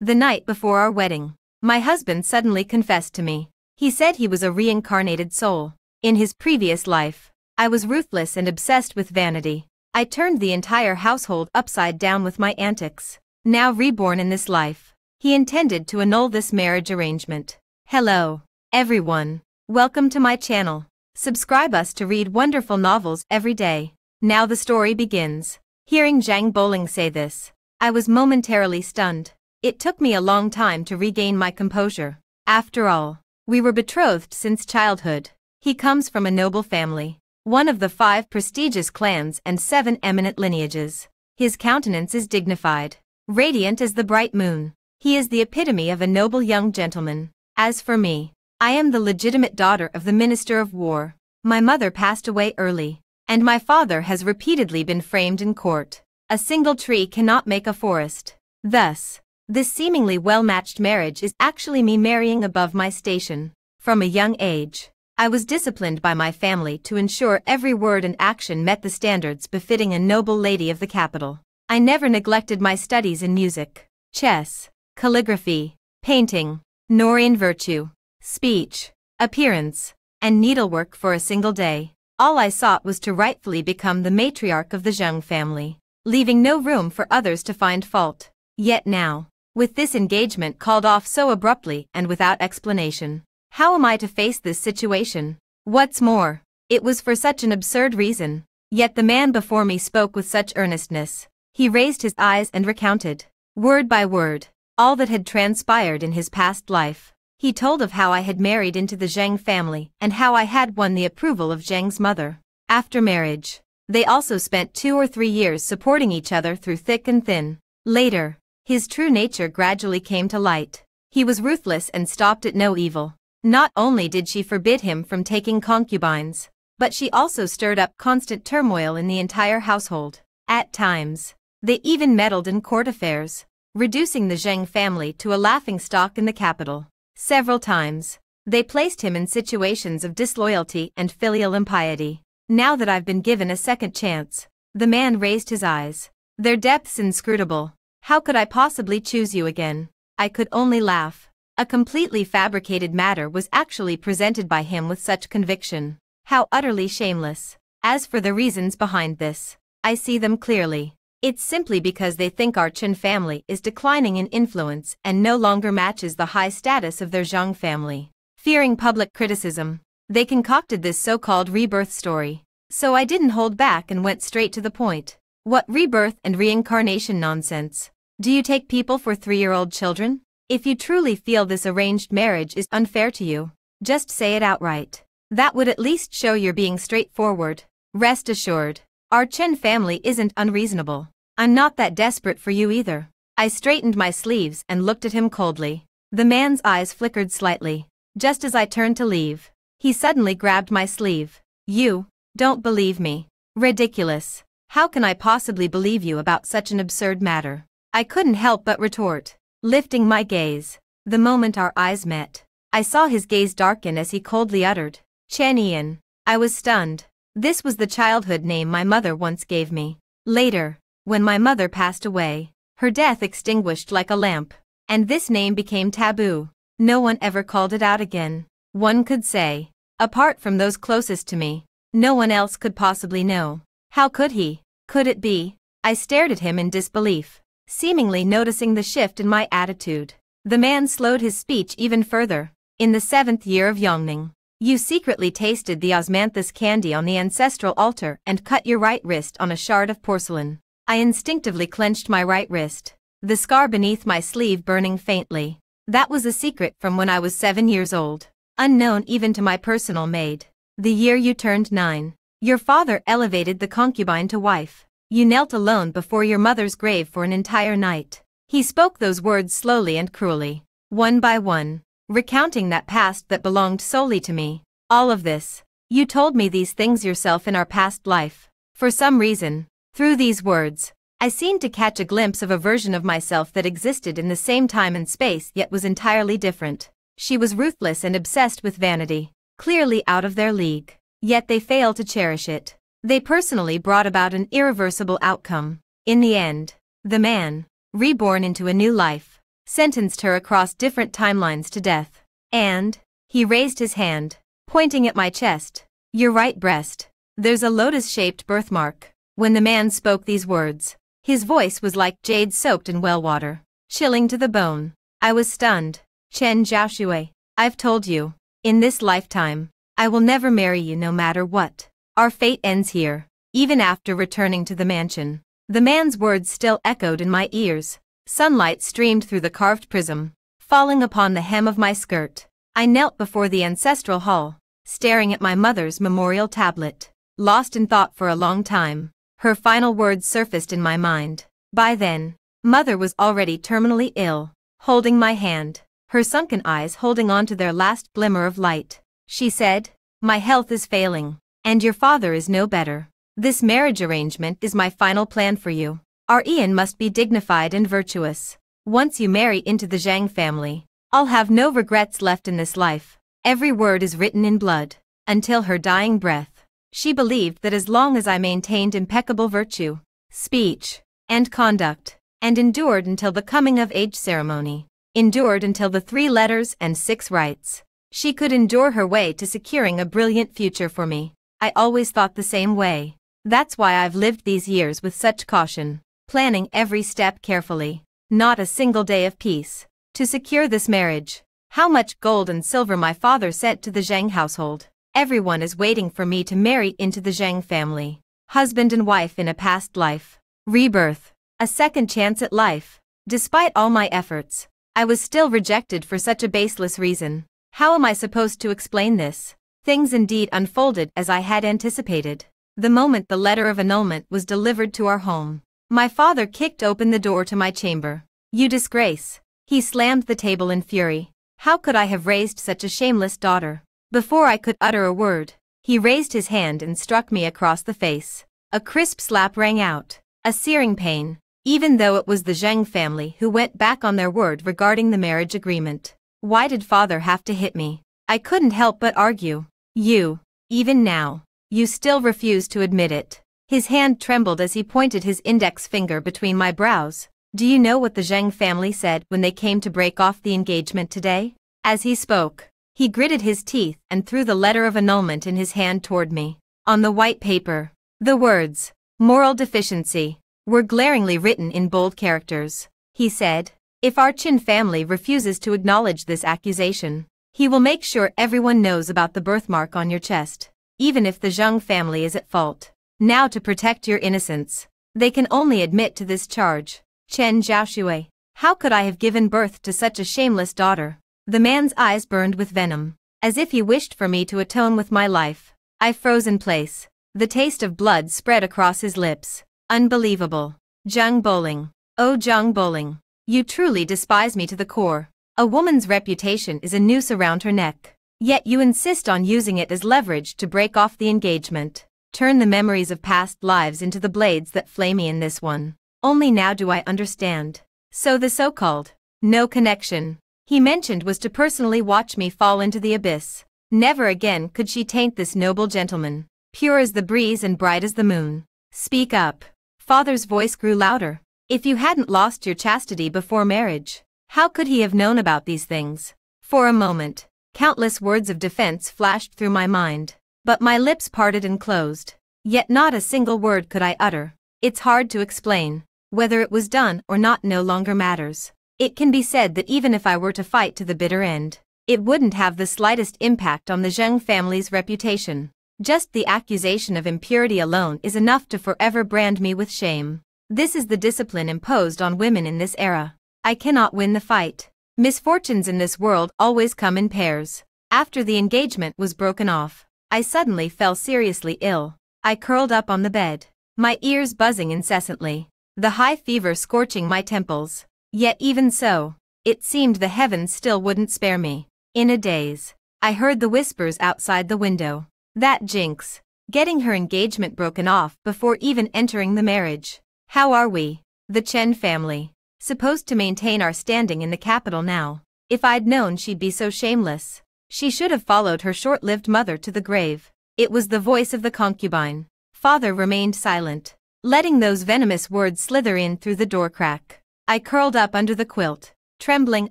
The night before our wedding, my husband suddenly confessed to me. He said he was a reincarnated soul. In his previous life, I was ruthless and obsessed with vanity. I turned the entire household upside down with my antics. Now reborn in this life, he intended to annul this marriage arrangement. Hello, everyone. Welcome to my channel. Subscribe us to read wonderful novels every day. Now the story begins. Hearing Zhang Bowling say this, I was momentarily stunned. It took me a long time to regain my composure. After all, we were betrothed since childhood. He comes from a noble family, one of the 5 prestigious clans and 7 eminent lineages. His countenance is dignified, radiant as the bright moon. He is the epitome of a noble young gentleman. As for me, I am the legitimate daughter of the Minister of War. My mother passed away early, and my father has repeatedly been framed in court. A single tree cannot make a forest. Thus, this seemingly well-matched marriage is actually me marrying above my station. From a young age, I was disciplined by my family to ensure every word and action met the standards befitting a noble lady of the capital. I never neglected my studies in music, chess, calligraphy, painting, nor in virtue, speech, appearance, and needlework for a single day. All I sought was to rightfully become the matriarch of the Zheng family, leaving no room for others to find fault. Yet now, with this engagement called off so abruptly and without explanation, how am I to face this situation? What's more, it was for such an absurd reason. Yet the man before me spoke with such earnestness. He raised his eyes and recounted, word by word, all that had transpired in his past life. He told of how I had married into the Zheng family and how I had won the approval of Zheng's mother. After marriage, they also spent 2 or 3 years supporting each other through thick and thin. Later, his true nature gradually came to light. He was ruthless and stopped at no evil. Not only did she forbid him from taking concubines, but she also stirred up constant turmoil in the entire household. At times, they even meddled in court affairs, reducing the Zheng family to a laughingstock in the capital. Several times, they placed him in situations of disloyalty and filial impiety. Now that I've been given a second chance, the man raised his eyes, their depths inscrutable. How could I possibly choose you again? I could only laugh. A completely fabricated matter was actually presented by him with such conviction. How utterly shameless. As for the reasons behind this, I see them clearly. It's simply because they think our Chen family is declining in influence and no longer matches the high status of their Zhang family. Fearing public criticism, they concocted this so-called rebirth story. So I didn't hold back and went straight to the point. What rebirth and reincarnation nonsense? Do you take people for 3-year-old children? If you truly feel this arranged marriage is unfair to you, just say it outright. That would at least show you're being straightforward. Rest assured, our Chen family isn't unreasonable. I'm not that desperate for you either. I straightened my sleeves and looked at him coldly. The man's eyes flickered slightly. Just as I turned to leave, he suddenly grabbed my sleeve. You don't believe me. Ridiculous. How can I possibly believe you about such an absurd matter? I couldn't help but retort, lifting my gaze. The moment our eyes met, I saw his gaze darken as he coldly uttered, Chen Ian. I was stunned. This was the childhood name my mother once gave me. Later, when my mother passed away, her death extinguished like a lamp, and this name became taboo. No one ever called it out again. One could say, apart from those closest to me, no one else could possibly know. How could he? Could it be? I stared at him in disbelief, seemingly noticing the shift in my attitude. The man slowed his speech even further. In the 7th year of Yongning, you secretly tasted the osmanthus candy on the ancestral altar and cut your right wrist on a shard of porcelain. I instinctively clenched my right wrist, the scar beneath my sleeve burning faintly. That was a secret from when I was 7 years old, unknown even to my personal maid. The year you turned 9, your father elevated the concubine to wife. You knelt alone before your mother's grave for an entire night. He spoke those words slowly and cruelly, one by one, recounting that past that belonged solely to me. All of this. You told me these things yourself in our past life. For some reason, through these words, I seemed to catch a glimpse of a version of myself that existed in the same time and space yet was entirely different. She was ruthless and obsessed with vanity, clearly out of their league. Yet they failed to cherish it. They personally brought about an irreversible outcome. In the end, the man, reborn into a new life, sentenced her across different timelines to death. And, he raised his hand, pointing at my chest. Your right breast. There's a lotus-shaped birthmark. When the man spoke these words, his voice was like jade soaked in well water, chilling to the bone. I was stunned. Chen Zhaoshui, I've told you, in this lifetime, I will never marry you no matter what. Our fate ends here. Even after returning to the mansion, the man's words still echoed in my ears. Sunlight streamed through the carved prism, falling upon the hem of my skirt. I knelt before the ancestral hall, staring at my mother's memorial tablet, lost in thought for a long time. Her final words surfaced in my mind. By then, Mother was already terminally ill, holding my hand, her sunken eyes holding on to their last glimmer of light. She said, "My health is failing, and your father is no better. This marriage arrangement is my final plan for you. Our Ian must be dignified and virtuous. Once you marry into the Zhang family, I'll have no regrets left in this life." Every word is written in blood. Until her dying breath, she believed that as long as I maintained impeccable virtue, speech, and conduct, and endured until the coming-of-age ceremony, endured until the 3 letters and 6 rites, she could endure her way to securing a brilliant future for me. I always thought the same way. That's why I've lived these years with such caution, planning every step carefully. Not a single day of peace. To secure this marriage, how much gold and silver my father sent to the Zhang household. Everyone is waiting for me to marry into the Zhang family. Husband and wife in a past life. Rebirth. A second chance at life. Despite all my efforts, I was still rejected for such a baseless reason. How am I supposed to explain this? Things indeed unfolded as I had anticipated. The moment the letter of annulment was delivered to our home, my father kicked open the door to my chamber. "You disgrace!" He slammed the table in fury. How could I have raised such a shameless daughter? Before I could utter a word, he raised his hand and struck me across the face. A crisp slap rang out, a searing pain, even though it was the Zhang family who went back on their word regarding the marriage agreement. Why did father have to hit me? I couldn't help but argue. Even now, you still refuse to admit it. His hand trembled as he pointed his index finger between my brows. Do you know what the Zhang family said when they came to break off the engagement today? As he spoke, he gritted his teeth and threw the letter of annulment in his hand toward me. On the white paper, the words, "moral deficiency," were glaringly written in bold characters. He said, "If our Qin family refuses to acknowledge this accusation, he will make sure everyone knows about the birthmark on your chest, even if the Zhang family is at fault. Now to protect your innocence, they can only admit to this charge." Chen Zhaoshui, how could I have given birth to such a shameless daughter? The man's eyes burned with venom, as if he wished for me to atone with my life. I froze in place. The taste of blood spread across his lips. Unbelievable. Zhang Boling. Oh Zhang Boling, you truly despise me to the core. A woman's reputation is a noose around her neck. Yet you insist on using it as leverage to break off the engagement. Turn the memories of past lives into the blades that flay me in this one. Only now do I understand. So the so-called no connection he mentioned was to personally watch me fall into the abyss. Never again could she taint this noble gentleman, pure as the breeze and bright as the moon. Speak up. Father's voice grew louder. If you hadn't lost your chastity before marriage, how could he have known about these things? For a moment, countless words of defense flashed through my mind, but my lips parted and closed. Yet not a single word could I utter. It's hard to explain. Whether it was done or not no longer matters. It can be said that even if I were to fight to the bitter end, it wouldn't have the slightest impact on the Zheng family's reputation. Just the accusation of impurity alone is enough to forever brand me with shame. This is the discipline imposed on women in this era. I cannot win the fight. Misfortunes in this world always come in pairs. After the engagement was broken off, I suddenly fell seriously ill. I curled up on the bed, my ears buzzing incessantly, the high fever scorching my temples. Yet even so, it seemed the heavens still wouldn't spare me. In a daze, I heard the whispers outside the window. That jinx, getting her engagement broken off before even entering the marriage. How are we, the Chen family, supposed to maintain our standing in the capital now? If I'd known she'd be so shameless, she should have followed her short-lived mother to the grave. It was the voice of the concubine. Father remained silent, letting those venomous words slither in through the door crack. I curled up under the quilt, trembling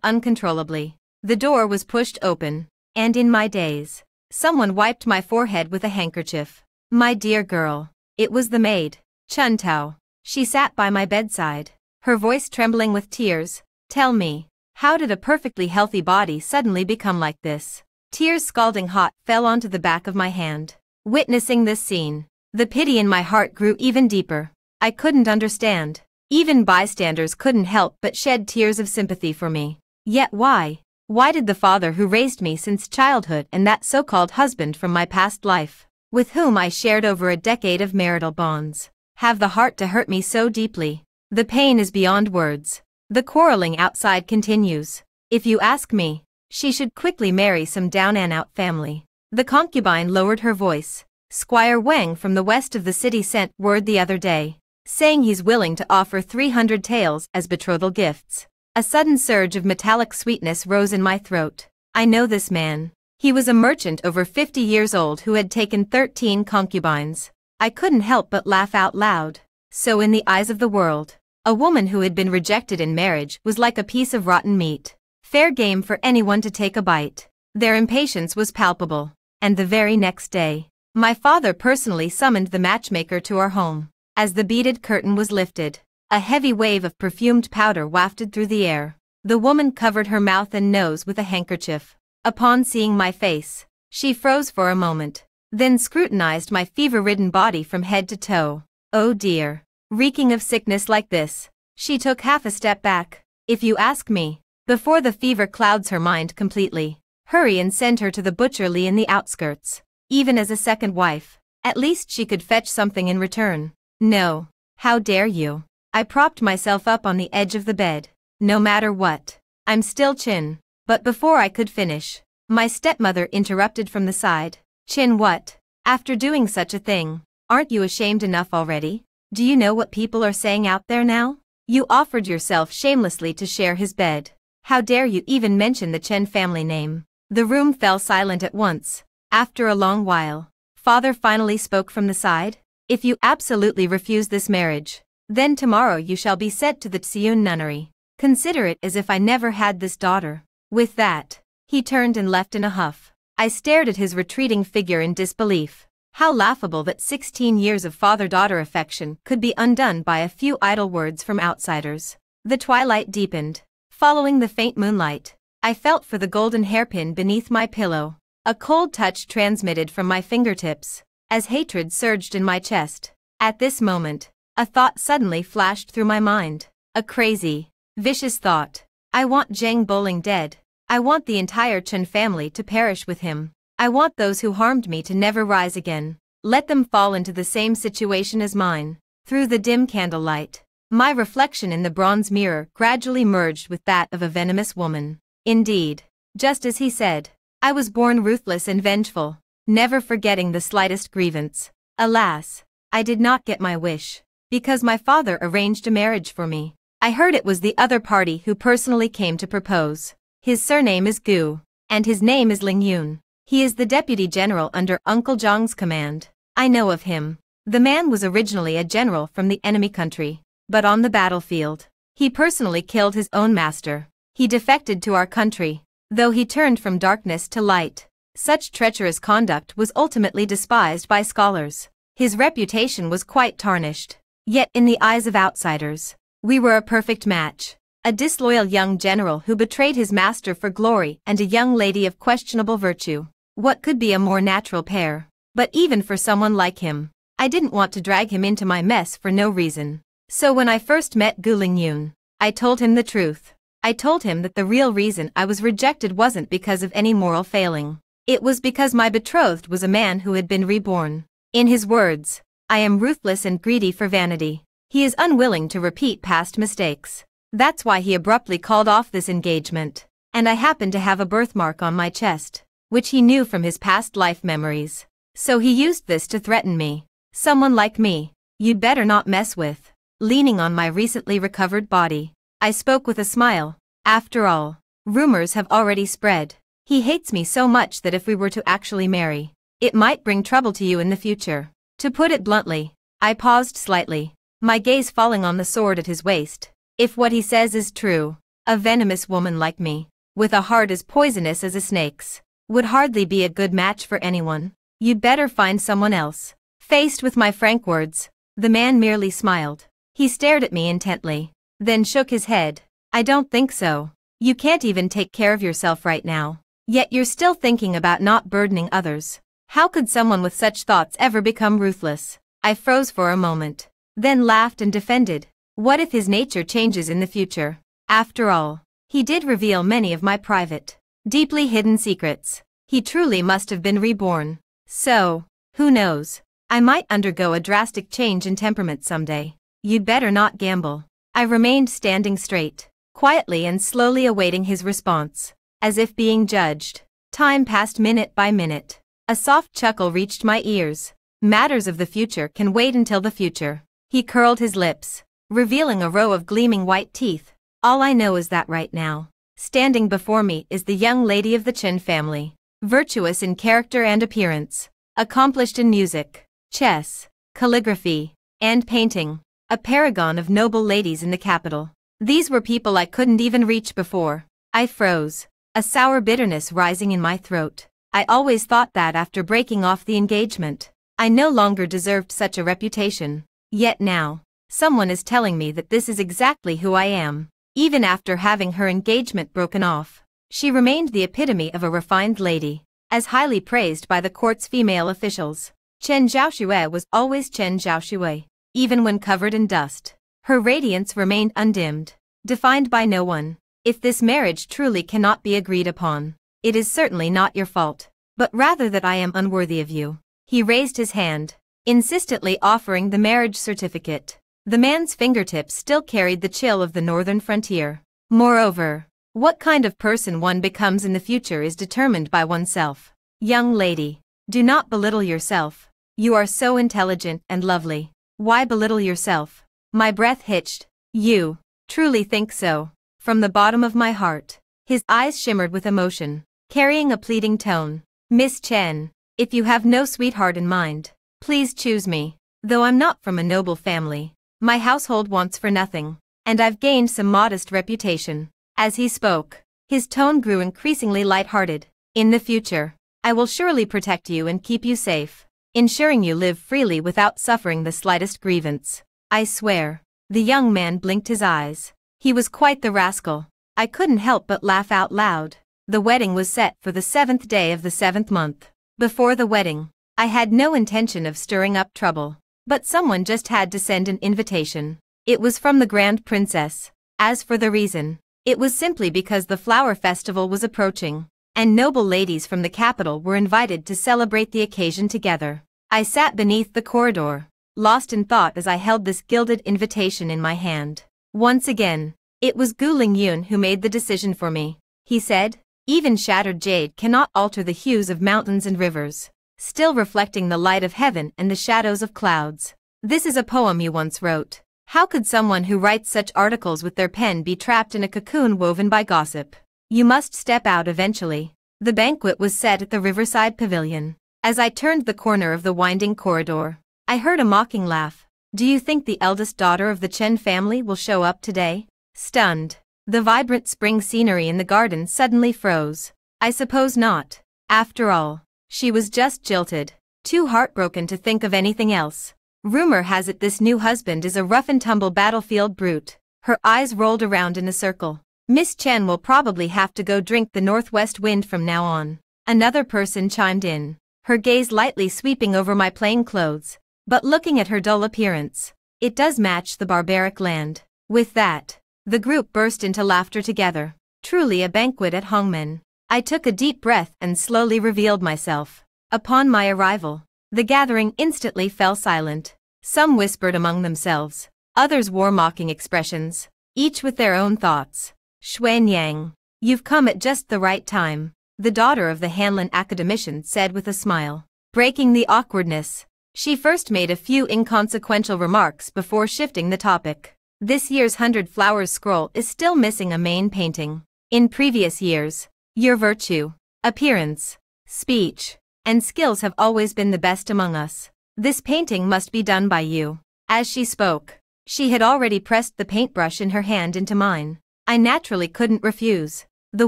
uncontrollably. The door was pushed open, and in my daze, someone wiped my forehead with a handkerchief. My dear girl. It was the maid, Chun Tao. She sat by my bedside, her voice trembling with tears. Tell me, how did a perfectly healthy body suddenly become like this? Tears scalding hot fell onto the back of my hand. Witnessing this scene, the pity in my heart grew even deeper. I couldn't understand. Even bystanders couldn't help but shed tears of sympathy for me. Yet why? Why did the father who raised me since childhood and that so-called husband from my past life, with whom I shared over a decade of marital bonds, have the heart to hurt me so deeply? The pain is beyond words. The quarreling outside continues. If you ask me, she should quickly marry some down-and-out family. The concubine lowered her voice. Squire Wang from the west of the city sent word the other day, saying he's willing to offer 300 taels as betrothal gifts. A sudden surge of metallic sweetness rose in my throat. I know this man. He was a merchant over 50 years old who had taken 13 concubines. I couldn't help but laugh out loud. So in the eyes of the world, a woman who had been rejected in marriage was like a piece of rotten meat. Fair game for anyone to take a bite. Their impatience was palpable. And the very next day, my father personally summoned the matchmaker to our home. As the beaded curtain was lifted, a heavy wave of perfumed powder wafted through the air. The woman covered her mouth and nose with a handkerchief. Upon seeing my face, she froze for a moment, then scrutinized my fever-ridden body from head to toe. Oh dear. Reeking of sickness like this, she took half a step back. If you ask me, before the fever clouds her mind completely, hurry and send her to the butcherly in the outskirts. Even as a second wife, at least she could fetch something in return. No. How dare you? I propped myself up on the edge of the bed. No matter what, I'm still Chin. But before I could finish, my stepmother interrupted from the side. Chin, what? After doing such a thing, aren't you ashamed enough already? Do you know what people are saying out there now? You offered yourself shamelessly to share his bed. How dare you even mention the Chen family name? The room fell silent at once. After a long while, father finally spoke from the side. If you absolutely refuse this marriage, then tomorrow you shall be sent to the Tsiun nunnery. Consider it as if I never had this daughter. With that, he turned and left in a huff. I stared at his retreating figure in disbelief. How laughable that 16 years of father-daughter affection could be undone by a few idle words from outsiders. The twilight deepened. Following the faint moonlight, I felt for the golden hairpin beneath my pillow. A cold touch transmitted from my fingertips, as hatred surged in my chest. At this moment, a thought suddenly flashed through my mind. A crazy, vicious thought. I want Zhang Bowling dead. I want the entire Chen family to perish with him. I want those who harmed me to never rise again. Let them fall into the same situation as mine. Through the dim candlelight, my reflection in the bronze mirror gradually merged with that of a venomous woman. Indeed, just as he said, I was born ruthless and vengeful, never forgetting the slightest grievance. Alas, I did not get my wish, because my father arranged a marriage for me. I heard it was the other party who personally came to propose. His surname is Gu, and his name is Ling Yun. He is the deputy general under Uncle Zhang's command. I know of him. The man was originally a general from the enemy country, but on the battlefield, he personally killed his own master. He defected to our country, though he turned from darkness to light. Such treacherous conduct was ultimately despised by scholars. His reputation was quite tarnished. Yet in the eyes of outsiders, we were a perfect match. A disloyal young general who betrayed his master for glory and a young lady of questionable virtue. What could be a more natural pair? But even for someone like him, I didn't want to drag him into my mess for no reason. So when I first met Gu Lingyun, I told him the truth. I told him that the real reason I was rejected wasn't because of any moral failing. It was because my betrothed was a man who had been reborn. In his words, I am ruthless and greedy for vanity. He is unwilling to repeat past mistakes. That's why he abruptly called off this engagement. And I happened to have a birthmark on my chest, which he knew from his past life memories. So he used this to threaten me. Someone like me, you'd better not mess with. Leaning on my recently recovered body, I spoke with a smile. After all, rumors have already spread. He hates me so much that if we were to actually marry, it might bring trouble to you in the future. To put it bluntly, I paused slightly, my gaze falling on the sword at his waist. If what he says is true, A venomous woman like me, with a heart as poisonous as a snake's, would hardly be a good match for anyone. You'd better find someone else. Faced with my frank words, the man merely smiled. He stared at me intently, then shook his head. I don't think so. You can't even take care of yourself right now. Yet you're still thinking about not burdening others. How could someone with such thoughts ever become ruthless? I froze for a moment, then laughed and defended. What if his nature changes in the future? After all, he did reveal many of my private, deeply hidden secrets. He truly must have been reborn. So, who knows? I might undergo a drastic change in temperament someday. You'd better not gamble. I remained standing straight, quietly and slowly awaiting his response, as if being judged. Time passed minute by minute. A soft chuckle reached my ears. Matters of the future can wait until the future. He curled his lips, revealing a row of gleaming white teeth. All I know is that right now, standing before me is the young lady of the Chen family, virtuous in character and appearance, accomplished in music, chess, calligraphy, and painting, a paragon of noble ladies in the capital. These were people I couldn't even reach before. I froze, a sour bitterness rising in my throat. I always thought that after breaking off the engagement, I no longer deserved such a reputation. Yet now, someone is telling me that this is exactly who I am. Even after having her engagement broken off, she remained the epitome of a refined lady, as highly praised by the court's female officials. Chen Zhaoxue was always Chen Zhaoxue, even when covered in dust. Her radiance remained undimmed, defined by no one. If this marriage truly cannot be agreed upon, it is certainly not your fault, but rather that I am unworthy of you. He raised his hand, insistently offering the marriage certificate. The man's fingertips still carried the chill of the northern frontier. Moreover, what kind of person one becomes in the future is determined by oneself. Young lady, do not belittle yourself. You are so intelligent and lovely. Why belittle yourself? My breath hitched. You truly think so? From the bottom of my heart. His eyes shimmered with emotion, carrying a pleading tone. Miss Chen, if you have no sweetheart in mind, please choose me. Though I'm not from a noble family, my household wants for nothing, and I've gained some modest reputation. As he spoke, his tone grew increasingly light-hearted. In the future, I will surely protect you and keep you safe, ensuring you live freely without suffering the slightest grievance. I swear. The young man blinked his eyes. He was quite the rascal. I couldn't help but laugh out loud. The wedding was set for the 7th day of the 7th month. Before the wedding, I had no intention of stirring up trouble. But someone just had to send an invitation. It was from the Grand Princess. As for the reason, it was simply because the flower festival was approaching, and noble ladies from the capital were invited to celebrate the occasion together. I sat beneath the corridor, lost in thought as I held this gilded invitation in my hand. Once again, it was Gu Lingyun who made the decision for me. He said, even shattered jade cannot alter the hues of mountains and rivers, still reflecting the light of heaven and the shadows of clouds. This is a poem you once wrote. How could someone who writes such articles with their pen be trapped in a cocoon woven by gossip? You must step out eventually. The banquet was set at the Riverside Pavilion. As I turned the corner of the winding corridor, I heard a mocking laugh. Do you think the eldest daughter of the Chen family will show up today? Stunned, the vibrant spring scenery in the garden suddenly froze. I suppose not. After all, she was just jilted, too heartbroken to think of anything else. Rumor has it this new husband is a rough-and-tumble battlefield brute. Her eyes rolled around in a circle. Miss Chen will probably have to go drink the northwest wind from now on. Another person chimed in, her gaze lightly sweeping over my plain clothes. But looking at her dull appearance, it does match the barbaric land. With that, the group burst into laughter together. Truly a banquet at Hongmen. I took a deep breath and slowly revealed myself. Upon my arrival, the gathering instantly fell silent. Some whispered among themselves, others wore mocking expressions, each with their own thoughts. Xuan Yang, you've come at just the right time, the daughter of the Hanlin academician said with a smile. Breaking the awkwardness, she first made a few inconsequential remarks before shifting the topic. This year's 100 Flowers scroll is still missing a main painting. In previous years, your virtue, appearance, speech, and skills have always been the best among us. This painting must be done by you. As she spoke, she had already pressed the paintbrush in her hand into mine. I naturally couldn't refuse. The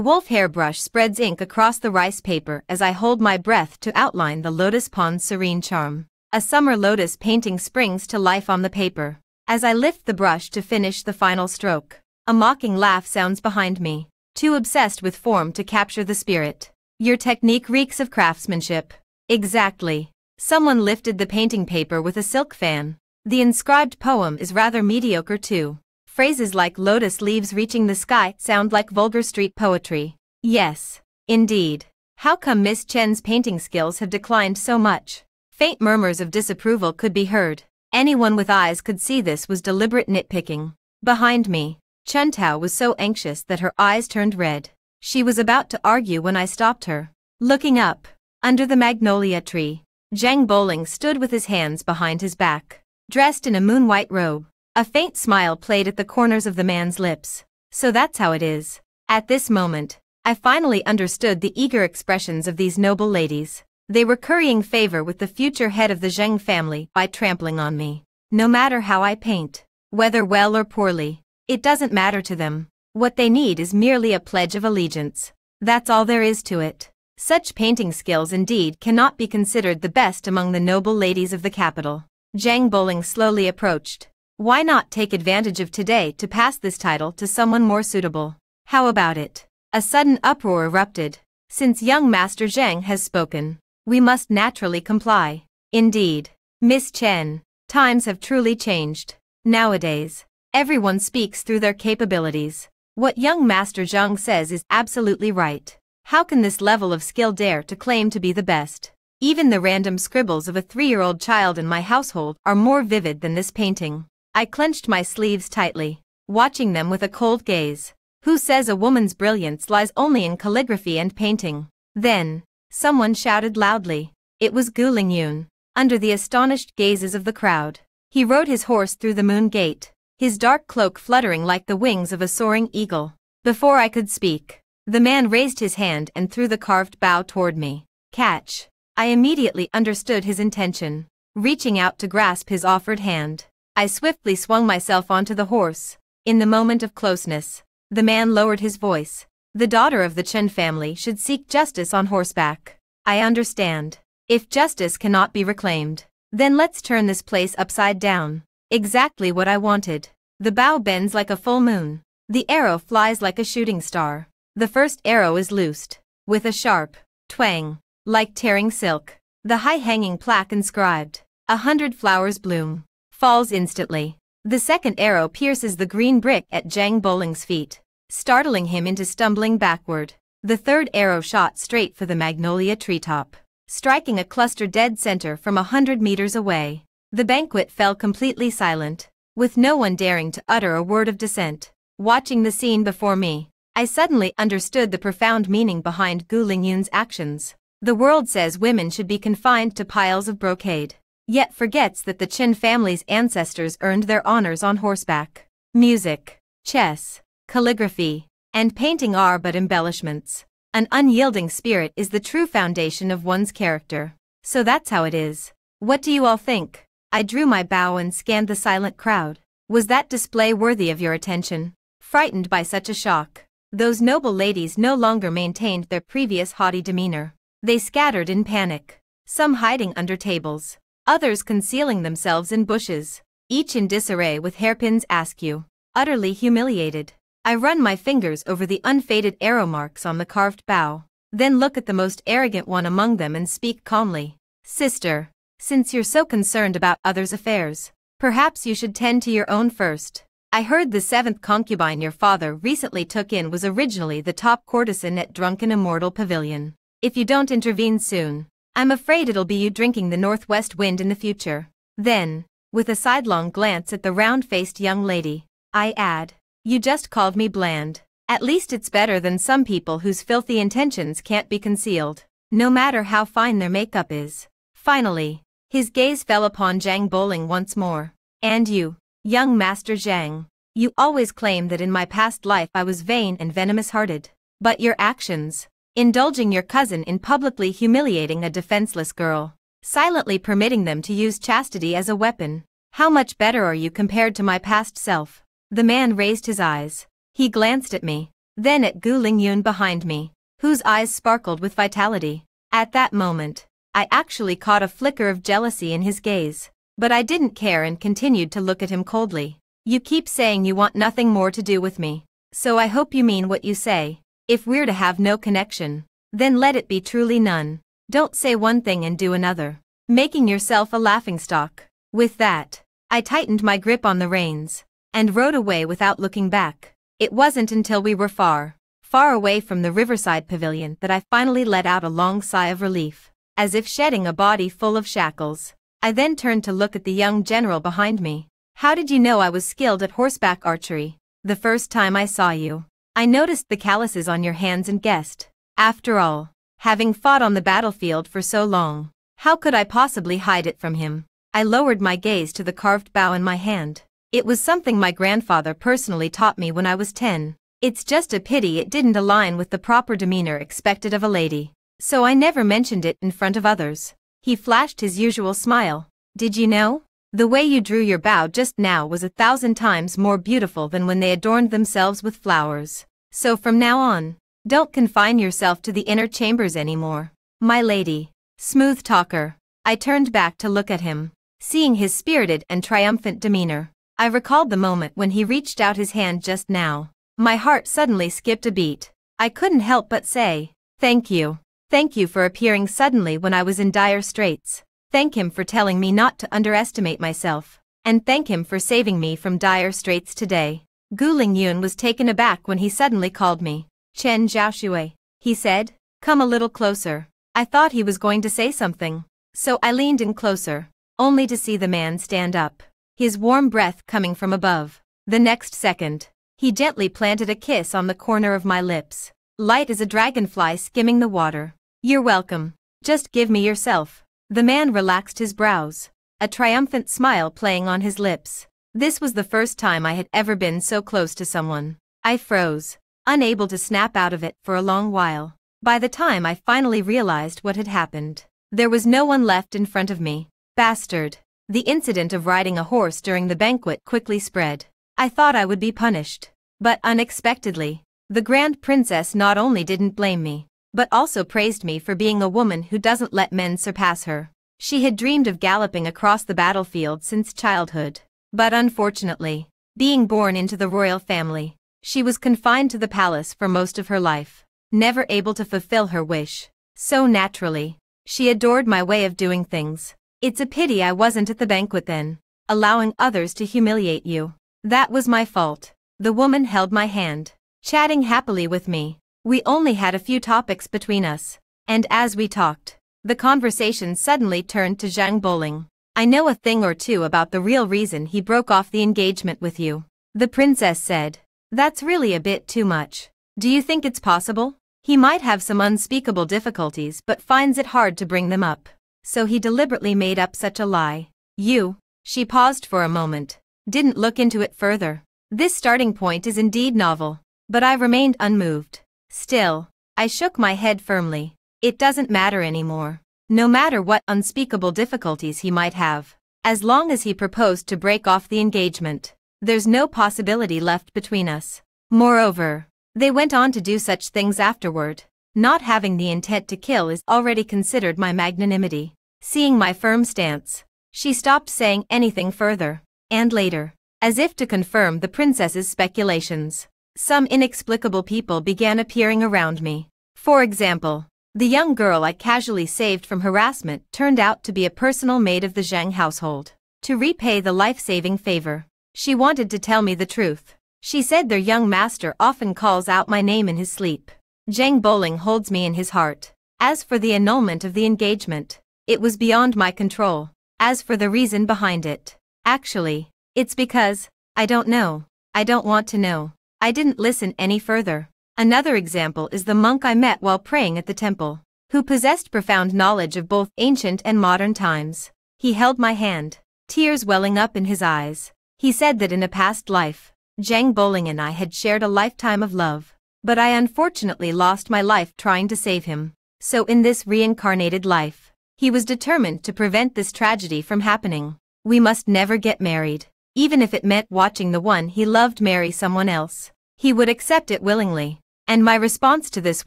wolf hairbrush spreads ink across the rice paper as I hold my breath to outline the lotus pond's serene charm. A summer lotus painting springs to life on the paper. As I lift the brush to finish the final stroke, a mocking laugh sounds behind me, too obsessed with form to capture the spirit. Your technique reeks of craftsmanship. Exactly. Someone lifted the painting paper with a silk fan. The inscribed poem is rather mediocre too. Phrases like lotus leaves reaching the sky sound like vulgar street poetry. Yes, indeed. How come Miss Chen's painting skills have declined so much? Faint murmurs of disapproval could be heard. Anyone with eyes could see this was deliberate nitpicking. Behind me, Chuntao was so anxious that her eyes turned red. She was about to argue when I stopped her. Looking up, under the magnolia tree, Zhang Bowling stood with his hands behind his back, dressed in a moon-white robe. A faint smile played at the corners of the man's lips. So that's how it is. At this moment, I finally understood the eager expressions of these noble ladies. They were currying favor with the future head of the Zheng family by trampling on me. No matter how I paint, whether well or poorly, it doesn't matter to them. What they need is merely a pledge of allegiance. That's all there is to it. Such painting skills indeed cannot be considered the best among the noble ladies of the capital. Zhang Bowling slowly approached. Why not take advantage of today to pass this title to someone more suitable? How about it? A sudden uproar erupted. Since young Master Zheng has spoken, we must naturally comply. Indeed, Miss Chen, times have truly changed. Nowadays, everyone speaks through their capabilities. What young Master Zheng says is absolutely right. How can this level of skill dare to claim to be the best? Even the random scribbles of a 3-year-old child in my household are more vivid than this painting. I clenched my sleeves tightly, watching them with a cold gaze. Who says a woman's brilliance lies only in calligraphy and painting? Then, someone shouted loudly. It was Gu Lingyun. Under the astonished gazes of the crowd, he rode his horse through the moon gate, his dark cloak fluttering like the wings of a soaring eagle. Before I could speak, the man raised his hand and threw the carved bow toward me. Catch! I immediately understood his intention. Reaching out to grasp his offered hand, I swiftly swung myself onto the horse. In the moment of closeness, the man lowered his voice. The daughter of the Chen family should seek justice on horseback. I understand. If justice cannot be reclaimed, then let's turn this place upside down. Exactly what I wanted. The bow bends like a full moon. The arrow flies like a shooting star. The first arrow is loosed. With a sharp twang, like tearing silk, the high-hanging plaque inscribed, 100 flowers bloom, falls instantly. The second arrow pierces the green brick at Zhang Bowling's feet, startling him into stumbling backward. The third arrow shot straight for the magnolia treetop, striking a cluster dead center from 100 meters away. The banquet fell completely silent, with no one daring to utter a word of dissent. Watching the scene before me, I suddenly understood the profound meaning behind Gu Lingyun's actions. The world says women should be confined to piles of brocade, yet forgets that the Chen family's ancestors earned their honors on horseback. Music, chess, calligraphy, and painting are but embellishments. An unyielding spirit is the true foundation of one's character. So that's how it is. What do you all think? I drew my bow and scanned the silent crowd. Was that display worthy of your attention? Frightened by such a shock, those noble ladies no longer maintained their previous haughty demeanor. They scattered in panic, some hiding under tables, others concealing themselves in bushes, each in disarray with hairpins askew, utterly humiliated. I run my fingers over the unfaded arrow marks on the carved bow, then look at the most arrogant one among them and speak calmly. Sister, since you're so concerned about others' affairs, perhaps you should tend to your own first. I heard the 7th concubine your father recently took in was originally the top courtesan at Drunken Immortal Pavilion. If you don't intervene soon, I'm afraid it'll be you drinking the northwest wind in the future. Then, with a sidelong glance at the round-faced young lady, I add, you just called me bland. At least it's better than some people whose filthy intentions can't be concealed, no matter how fine their makeup is. Finally, his gaze fell upon Zhang Bowling once more. And you, young Master Zhang, you always claim that in my past life I was vain and venomous-hearted. But your actions, indulging your cousin in publicly humiliating a defenseless girl, silently permitting them to use chastity as a weapon, how much better are you compared to my past self? The man raised his eyes. He glanced at me, then at Gu Lingyun behind me, whose eyes sparkled with vitality. At that moment, I actually caught a flicker of jealousy in his gaze, but I didn't care and continued to look at him coldly. You keep saying you want nothing more to do with me, so I hope you mean what you say. If we're to have no connection, then let it be truly none. Don't say one thing and do another, making yourself a laughingstock. With that, I tightened my grip on the reins and rode away without looking back. It wasn't until we were far away from the riverside pavilion that I finally let out a long sigh of relief, as if shedding a body full of shackles. I then turned to look at the young general behind me. How did you know I was skilled at horseback archery? The first time I saw you, I noticed the calluses on your hands and guessed. After all, having fought on the battlefield for so long, how could I possibly hide it from him? I lowered my gaze to the carved bow in my hand. It was something my grandfather personally taught me when I was 10. It's just a pity it didn't align with the proper demeanor expected of a lady, so I never mentioned it in front of others. He flashed his usual smile. Did you know? The way you drew your bow just now was 1,000 times more beautiful than when they adorned themselves with flowers. So from now on, don't confine yourself to the inner chambers anymore, my lady. Smooth talker. I turned back to look at him, seeing his spirited and triumphant demeanor. I recalled the moment when he reached out his hand just now. My heart suddenly skipped a beat. I couldn't help but say, thank you. Thank you for appearing suddenly when I was in dire straits. Thank him for telling me not to underestimate myself. And thank him for saving me from dire straits today. Gu Lingyun was taken aback when he suddenly called me. Chen Zhaoshui, he said. Come a little closer. I thought he was going to say something, so I leaned in closer, only to see the man stand up, his warm breath coming from above. The next second, he gently planted a kiss on the corner of my lips, light as a dragonfly skimming the water. You're welcome. Just give me yourself. The man relaxed his brows, a triumphant smile playing on his lips. This was the first time I had ever been so close to someone. I froze, unable to snap out of it for a long while. By the time I finally realized what had happened, there was no one left in front of me. Bastard. The incident of riding a horse during the banquet quickly spread. I thought I would be punished. But unexpectedly, the Grand Princess not only didn't blame me, but also praised me for being a woman who doesn't let men surpass her. She had dreamed of galloping across the battlefield since childhood. But unfortunately, being born into the royal family, she was confined to the palace for most of her life, never able to fulfill her wish. So naturally, she adored my way of doing things. It's a pity I wasn't at the banquet then, allowing others to humiliate you. That was my fault. The woman held my hand, chatting happily with me. We only had a few topics between us, and as we talked, the conversation suddenly turned to Zhang Bowling. I know a thing or two about the real reason he broke off the engagement with you, the princess said. That's really a bit too much. Do you think it's possible? He might have some unspeakable difficulties but finds it hard to bring them up. So he deliberately made up such a lie. You, she paused for a moment, didn't look into it further. This starting point is indeed novel, but I remained unmoved. Still, I shook my head firmly. It doesn't matter anymore. No matter what unspeakable difficulties he might have, as long as he proposed to break off the engagement, there's no possibility left between us. Moreover, they went on to do such things afterward. Not having the intent to kill is already considered my magnanimity. Seeing my firm stance, she stopped saying anything further, and later, as if to confirm the princess's speculations, some inexplicable people began appearing around me. For example, the young girl I casually saved from harassment turned out to be a personal maid of the Zhang household. To repay the life-saving favor, she wanted to tell me the truth. She said their young master often calls out my name in his sleep. Zhang Bowling holds me in his heart. As for the annulment of the engagement, it was beyond my control. As for the reason behind it, actually, it's because, I don't know. I don't want to know. I didn't listen any further. Another example is the monk I met while praying at the temple, who possessed profound knowledge of both ancient and modern times. He held my hand, tears welling up in his eyes. He said that in a past life, Zhang Bowling and I had shared a lifetime of love, but I unfortunately lost my life trying to save him. So in this reincarnated life, he was determined to prevent this tragedy from happening. We must never get married, even if it meant watching the one he loved marry someone else. he would accept it willingly. And my response to this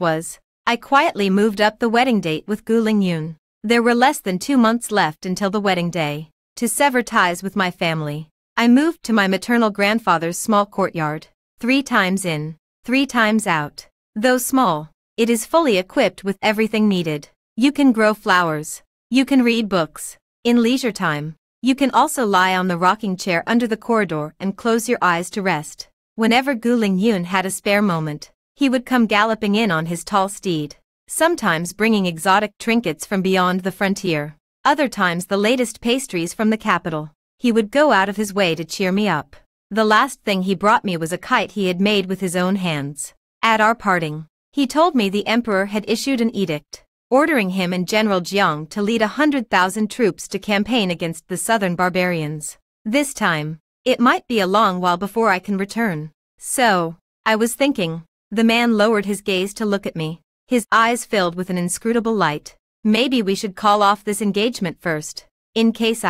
was, I quietly moved up the wedding date with Gu Lingyun. There were less than 2 months left until the wedding day. To sever ties with my family, I moved to my maternal grandfather's small courtyard. 3 times in, 3 times out. Though small, it is fully equipped with everything needed. You can grow flowers. You can read books. In leisure time, you can also lie on the rocking chair under the corridor and close your eyes to rest. Whenever Gu Lingyun had a spare moment, he would come galloping in on his tall steed, sometimes bringing exotic trinkets from beyond the frontier, other times the latest pastries from the capital. He would go out of his way to cheer me up. The last thing he brought me was a kite he had made with his own hands. At our parting, he told me the emperor had issued an edict, ordering him and General Jiang to lead 100,000 troops to campaign against the southern barbarians. This time, it might be a long while before I can return. So, I was thinking. The man lowered his gaze to look at me, his eyes filled with an inscrutable light. Maybe we should call off this engagement first, in case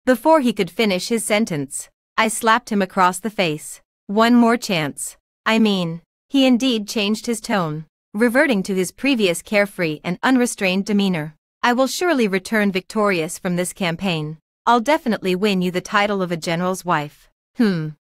Before he could finish his sentence, I slapped him across the face. One more chance. I mean, he indeed changed his tone, reverting to his previous carefree and unrestrained demeanor. I will surely return victorious from this campaign. I'll definitely win you the title of a general's wife.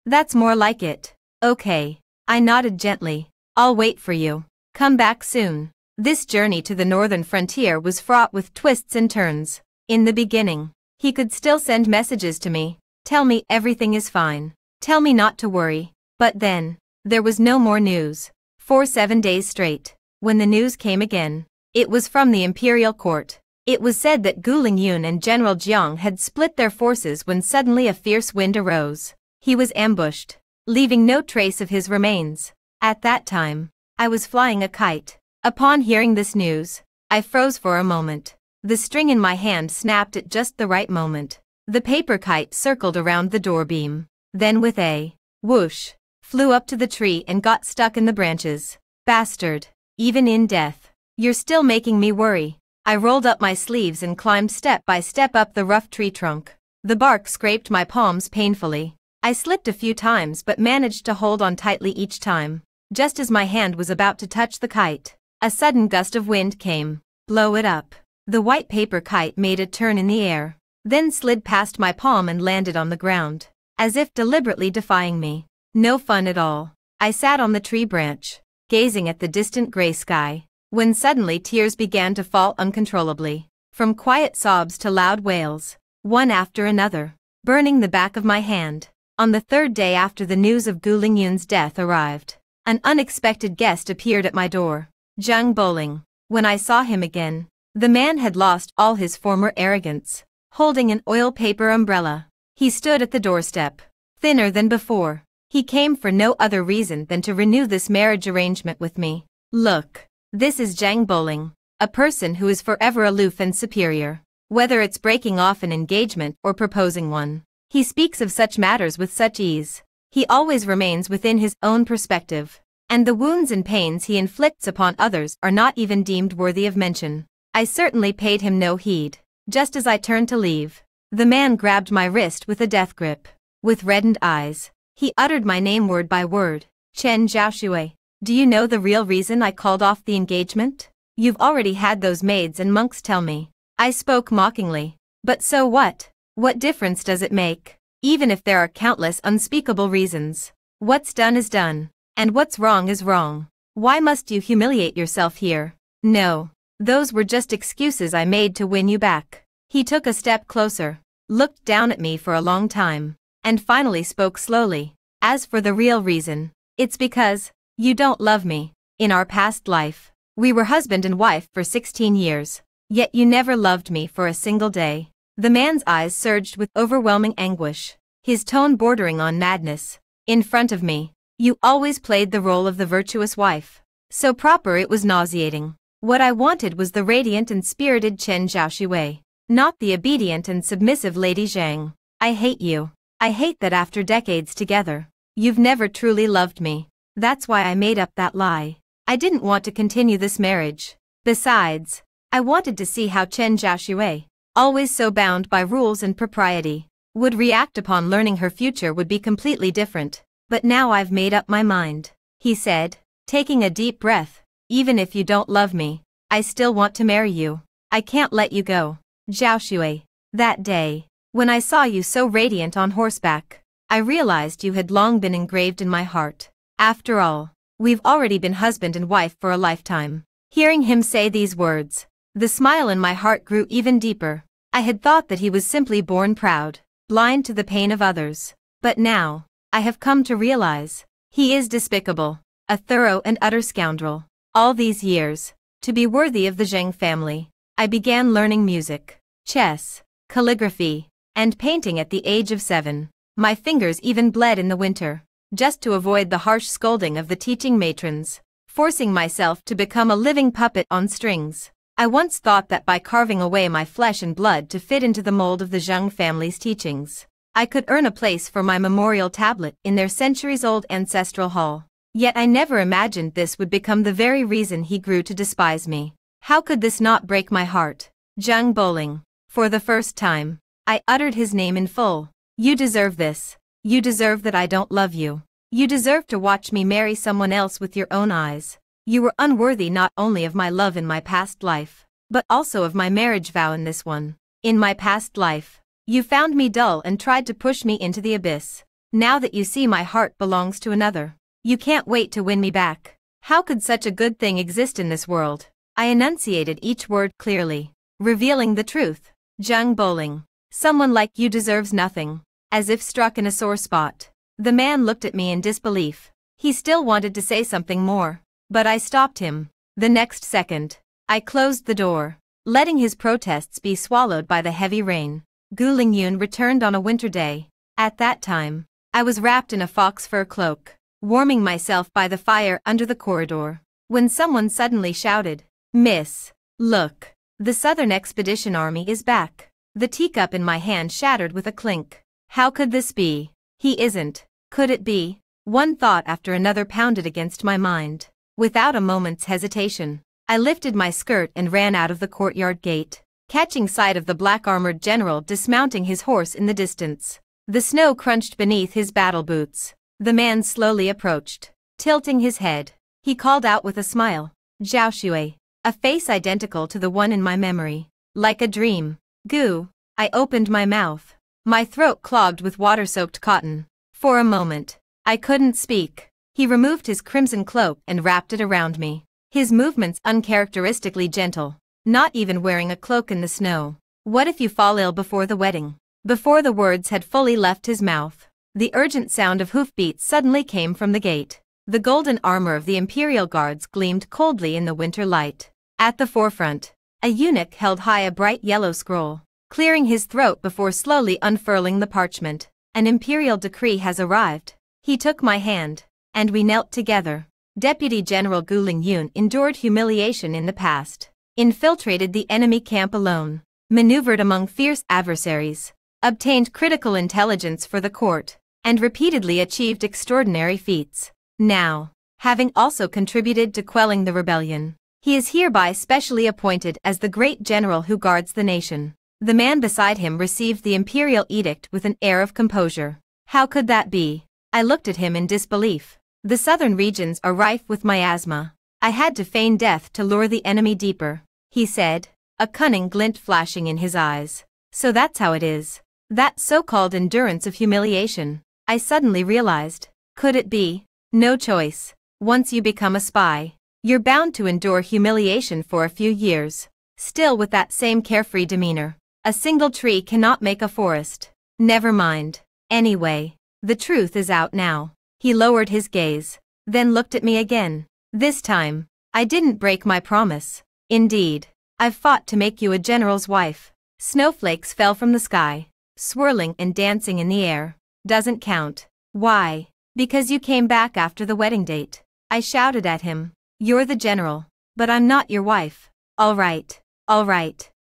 That's more like it. Okay. I nodded gently. I'll wait for you. Come back soon. This journey to the northern frontier was fraught with twists and turns. In the beginning, he could still send messages to me, tell me everything is fine, tell me not to worry. But then, there was no more news. For 7 days straight. When the news came again, it was from the imperial court. It was said that Gu Lingyun and General Jiang had split their forces when suddenly a fierce wind arose. He was ambushed, leaving no trace of his remains. At that time, I was flying a kite. Upon hearing this news, I froze for a moment. The string in my hand snapped at just the right moment. The paper kite circled around the door beam. Then with a whoosh, flew up to the tree and got stuck in the branches. Bastard. Even in death, you're still making me worry. I rolled up my sleeves and climbed step by step up the rough tree trunk. The bark scraped my palms painfully. I slipped a few times but managed to hold on tightly each time. Just as my hand was about to touch the kite, a sudden gust of wind came. Blow it up. The white paper kite made a turn in the air, then slid past my palm and landed on the ground, as if deliberately defying me. No fun at all. I sat on the tree branch, gazing at the distant gray sky, when suddenly tears began to fall uncontrollably, from quiet sobs to loud wails, one after another, burning the back of my hand. On the 3rd day after the news of Gu Lingyun's death arrived, an unexpected guest appeared at my door. Zhang Boling. When I saw him again, the man had lost all his former arrogance. Holding an oil paper umbrella, he stood at the doorstep, thinner than before. He came for no other reason than to renew this marriage arrangement with me. Look, this is Zhang Boling, a person who is forever aloof and superior, whether it's breaking off an engagement or proposing one. He speaks of such matters with such ease. He always remains within his own perspective, and the wounds and pains he inflicts upon others are not even deemed worthy of mention. I certainly paid him no heed. Just as I turned to leave, the man grabbed my wrist with a death grip. With reddened eyes, he uttered my name word by word. Chen Zhaoshui. Do you know the real reason I called off the engagement? You've already had those maids and monks tell me. I spoke mockingly. But so what? What difference does it make? Even if there are countless unspeakable reasons. What's done is done, and what's wrong is wrong. Why must you humiliate yourself here? No, those were just excuses I made to win you back. He took a step closer, looked down at me for a long time, and finally spoke slowly. As for the real reason, it's because you don't love me. In our past life, we were husband and wife for 16 years, yet you never loved me for a single day. The man's eyes surged with overwhelming anguish, his tone bordering on madness. In front of me, you always played the role of the virtuous wife. So proper it was nauseating. What I wanted was the radiant and spirited Chen Zhaoshui, not the obedient and submissive Lady Zhang. I hate you. I hate that after decades together, you've never truly loved me. That's why I made up that lie. I didn't want to continue this marriage. Besides, I wanted to see how Chen Zhaoshui, always so bound by rules and propriety, would react upon learning her future would be completely different. But now I've made up my mind. he said, taking a deep breath. Even if you don't love me, I still want to marry you. I can't let you go. Zhao Shui. That day, when I saw you so radiant on horseback, I realized you had long been engraved in my heart. After all, we've already been husband and wife for a lifetime. Hearing him say these words, the smile in my heart grew even deeper. I had thought that he was simply born proud, blind to the pain of others. But now, I have come to realize, he is despicable, a thorough and utter scoundrel. All these years, to be worthy of the Zheng family, I began learning music, chess, calligraphy, and painting at the age of 7. My fingers even bled in the winter, just to avoid the harsh scolding of the teaching matrons, forcing myself to become a living puppet on strings. I once thought that by carving away my flesh and blood to fit into the mold of the Zheng family's teachings, I could earn a place for my memorial tablet in their centuries-old ancestral hall. Yet I never imagined this would become the very reason he grew to despise me. How could this not break my heart? Zheng Boling. For the first time, I uttered his name in full. You deserve this. You deserve that I don't love you. You deserve to watch me marry someone else with your own eyes. You were unworthy not only of my love in my past life, but also of my marriage vow in this one. In my past life, you found me dull and tried to push me into the abyss. Now that you see my heart belongs to another, you can't wait to win me back. How could such a good thing exist in this world? I enunciated each word clearly, revealing the truth. Zheng Boling. Someone like you deserves nothing. As if struck in a sore spot, the man looked at me in disbelief. He still wanted to say something more, but I stopped him. The next second, I closed the door, letting his protests be swallowed by the heavy rain. Gu Lingyun returned on a winter day. At that time, I was wrapped in a fox fur cloak, warming myself by the fire under the corridor, when someone suddenly shouted, "Miss, look, the Southern Expedition Army is back." The teacup in my hand shattered with a clink. How could this be? He isn't. Could it be? One thought after another pounded against my mind. Without a moment's hesitation, I lifted my skirt and ran out of the courtyard gate, catching sight of the black-armored general dismounting his horse in the distance. The snow crunched beneath his battle boots. The man slowly approached, tilting his head. He called out with a smile, "Zhao Shui," a face identical to the one in my memory. Like a dream. Gu. I opened my mouth, my throat clogged with water-soaked cotton. For a moment, I couldn't speak. He removed his crimson cloak and wrapped it around me, his movements uncharacteristically gentle, not even wearing a cloak in the snow. "What if you fall ill before the wedding?" Before the words had fully left his mouth, the urgent sound of hoofbeats suddenly came from the gate. The golden armor of the Imperial Guards gleamed coldly in the winter light. At the forefront, a eunuch held high a bright yellow scroll, clearing his throat before slowly unfurling the parchment. "An imperial decree has arrived." He took my hand, and we knelt together. Deputy General Gu Lingyun endured humiliation in the past, infiltrated the enemy camp alone, maneuvered among fierce adversaries, obtained critical intelligence for the court, and repeatedly achieved extraordinary feats. Now, having also contributed to quelling the rebellion, he is hereby specially appointed as the great general who guards the nation. The man beside him received the imperial edict with an air of composure. How could that be? I looked at him in disbelief. "The southern regions are rife with miasma. I had to feign death to lure the enemy deeper," he said, a cunning glint flashing in his eyes. "So that's how it is. That so-called endurance of humiliation." I suddenly realized. Could it be? No choice. Once you become a spy, you're bound to endure humiliation for a few years, still with that same carefree demeanor. A single tree cannot make a forest. Never mind. Anyway, the truth is out now. He lowered his gaze, then looked at me again. "This time, I didn't break my promise. Indeed, I've fought to make you a general's wife." Snowflakes fell from the sky, swirling and dancing in the air. "Doesn't count." "Why?" "Because you came back after the wedding date." I shouted at him. "You're the general, but I'm not your wife." All right.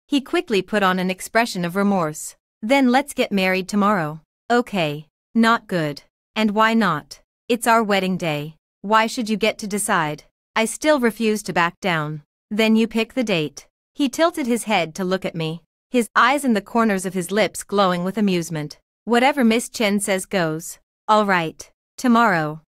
He quickly put on an expression of remorse. "Then let's get married tomorrow." "Okay." "Not good." "And why not? It's our wedding day. Why should you get to decide?" I still refused to back down. "Then you pick the date." He tilted his head to look at me, his eyes and the corners of his lips glowing with amusement. "Whatever Miss Chen says goes." "All right. Tomorrow."